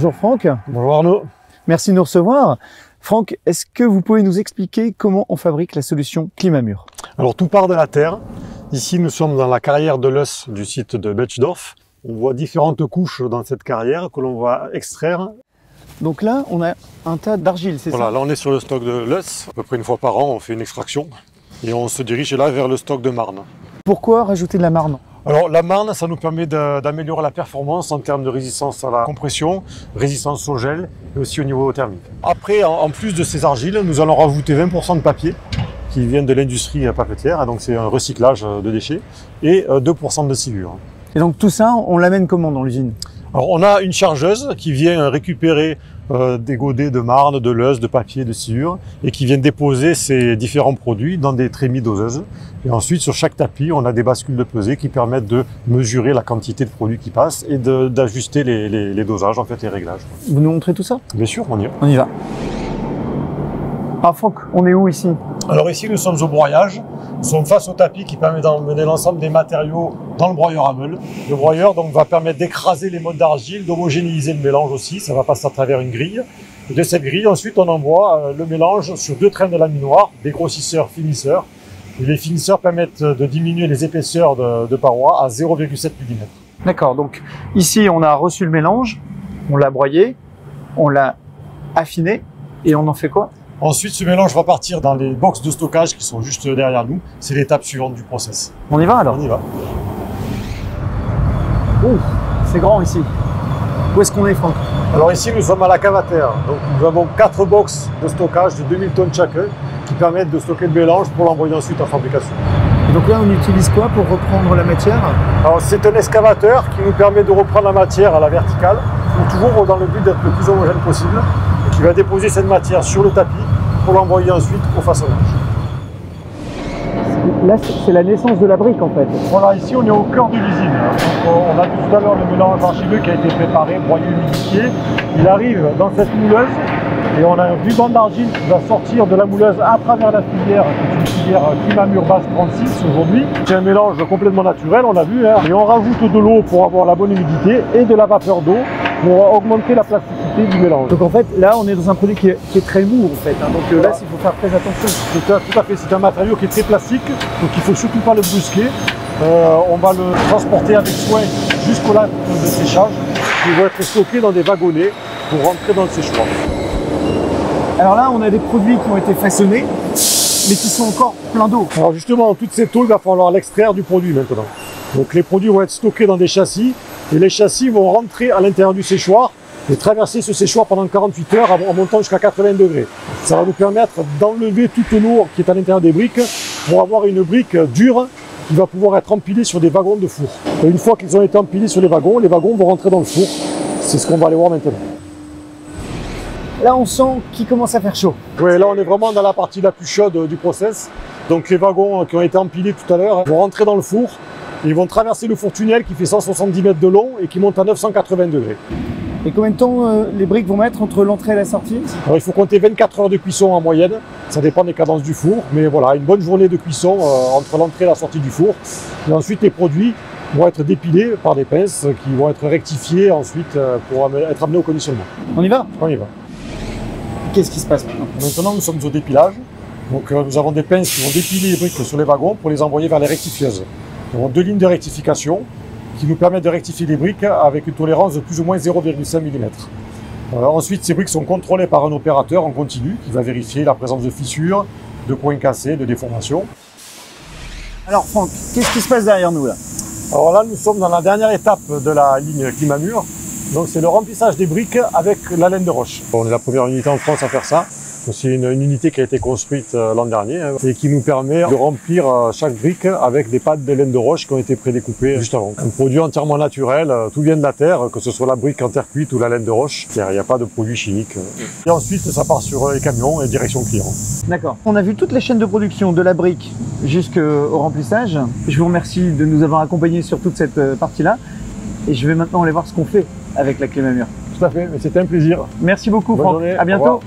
Bonjour Franck. Bonjour Arnaud. Merci de nous recevoir. Franck, est-ce que vous pouvez nous expliquer comment on fabrique la solution Climamur? Alors tout part de la terre. Ici nous sommes dans la carrière de l'Eus du site de Betschdorf. On voit différentes couches dans cette carrière que l'on va extraire. Donc là, on a un tas d'argile, c'est Voilà, ça? là on est sur le stock de l'Eus. À peu près une fois par an, on fait une extraction. Et on se dirige là vers le stock de marne. Pourquoi rajouter de la marne? Alors la marne, ça nous permet d'améliorer la performance en termes de résistance à la compression, résistance au gel et aussi au niveau thermique. Après, en plus de ces argiles, nous allons rajouter 20% de papier qui viennent de l'industrie papetière, donc c'est un recyclage de déchets, et 2% de sciure. Et donc tout ça, on l'amène comment dans l'usine? Alors on a une chargeuse qui vient récupérer des godets de marne, de l'Eus, de papier, de sciure et qui vient déposer ces différents produits dans des trémies doseuses. Et ensuite sur chaque tapis, on a des bascules de pesée qui permettent de mesurer la quantité de produits qui passent et d'ajuster les dosages, en fait, les réglages. Vous nous montrez tout ça? Bien sûr, on y va. On y va. Alors Franck, on est où ici? Alors ici nous sommes au broyage. Nous sommes face au tapis qui permet d'emmener l'ensemble des matériaux dans le broyeur à meule. Le broyeur donc va permettre d'écraser les mottes d'argile, d'homogénéiser le mélange aussi. Ça va passer à travers une grille. Et de cette grille, ensuite, on envoie le mélange sur 2 trains de laminoir, des grossisseurs, finisseurs. Et les finisseurs permettent de diminuer les épaisseurs de parois à 0,7 mm. D'accord, donc ici on a reçu le mélange, on l'a broyé, on l'a affiné et on en fait quoi? Ensuite, ce mélange va partir dans les box de stockage qui sont juste derrière nous. C'est l'étape suivante du process. On y va alors? On y va. Ouh, c'est grand ici. Où est-ce qu'on est Franck? Alors ici, nous sommes à la cave à terre. Donc nous avons 4 box de stockage de 2000 tonnes chacun qui permettent de stocker le mélange pour l'envoyer ensuite en fabrication. Et donc là, on utilise quoi pour reprendre la matière? Alors c'est un excavateur qui nous permet de reprendre la matière à la verticale, toujours dans le but d'être le plus homogène possible, et qui va déposer cette matière sur le tapis pour l'envoyer ensuite au façonnage. Là, c'est la naissance de la brique en fait. Voilà, ici on est au cœur de l'usine. On a vu tout à l'heure le mélange argileux qui a été préparé, broyé, humidifié. Il arrive dans cette mouleuse et on a un ruban d'argile qui va sortir de la mouleuse à travers la filière, qui est une filière Climamur base 36 aujourd'hui. C'est un mélange complètement naturel, on a vu, hein. Et on rajoute de l'eau pour avoir la bonne humidité et de la vapeur d'eau pour augmenter la plasticité du mélange. Donc en fait, là, on est dans un produit qui est très mou en fait. Hein. Donc voilà. Là, il faut faire très attention. Tout à fait, c'est un matériau qui est très plastique, donc il ne faut surtout pas le brusquer. On va le transporter avec soin jusqu'au lac de séchage, qui va être stocké dans des wagonnets pour rentrer dans le séchoir. Alors là, on a des produits qui ont été façonnés, mais qui sont encore pleins d'eau. Alors justement, toute cette eau, il va falloir l'extraire du produit maintenant. Donc les produits vont être stockés dans des châssis, et les châssis vont rentrer à l'intérieur du séchoir et traverser ce séchoir pendant 48 heures en montant jusqu'à 80 degrés. Ça va nous permettre d'enlever toute l'eau qui est à l'intérieur des briques pour avoir une brique dure qui va pouvoir être empilée sur des wagons de four. Et une fois qu'ils ont été empilés sur les wagons vont rentrer dans le four. C'est ce qu'on va aller voir maintenant. Là, on sent qu'il commence à faire chaud. Oui, là on est vraiment dans la partie la plus chaude du process. Donc les wagons qui ont été empilés tout à l'heure vont rentrer dans le four. Ils vont traverser le four tunnel qui fait 170 mètres de long et qui monte à 980 degrés. Et combien de temps les briques vont mettre entre l'entrée et la sortie? Alors il faut compter 24 heures de cuisson en moyenne, ça dépend des cadences du four, mais voilà, une bonne journée de cuisson entre l'entrée et la sortie du four. Et ensuite les produits vont être dépilés par des pinces qui vont être rectifiés ensuite pour être amenés au conditionnement. On y va? On y va. Qu'est-ce qui se passe maintenant? Maintenant nous sommes au dépilage, donc nous avons des pinces qui vont dépiler les briques sur les wagons pour les envoyer vers les rectifieuses. Nous avons 2 lignes de rectification qui nous permettent de rectifier les briques avec une tolérance de plus ou moins 0,5 mm. Ensuite, ces briques sont contrôlées par un opérateur en continu qui va vérifier la présence de fissures, de coins cassés, de déformations. Alors Franck, qu'est-ce qui se passe derrière nous là? Alors là, nous sommes dans la dernière étape de la ligne Climamur. Donc c'est le remplissage des briques avec la laine de roche. On est la première unité en France à faire ça. C'est une unité qui a été construite l'an dernier et qui nous permet de remplir chaque brique avec des pâtes de laine de roche qui ont été prédécoupées juste avant. Un produit entièrement naturel, tout vient de la terre, que ce soit la brique en terre cuite ou la laine de roche. Il n'y a pas de produits chimiques. Et ensuite, ça part sur les camions et direction client. D'accord. On a vu toutes les chaînes de production, de la brique jusqu'au remplissage. Je vous remercie de nous avoir accompagnés sur toute cette partie-là. Et je vais maintenant aller voir ce qu'on fait avec la Climamur. Tout à fait, mais c'était un plaisir. Merci beaucoup Bonne Franck. journée. À bientôt.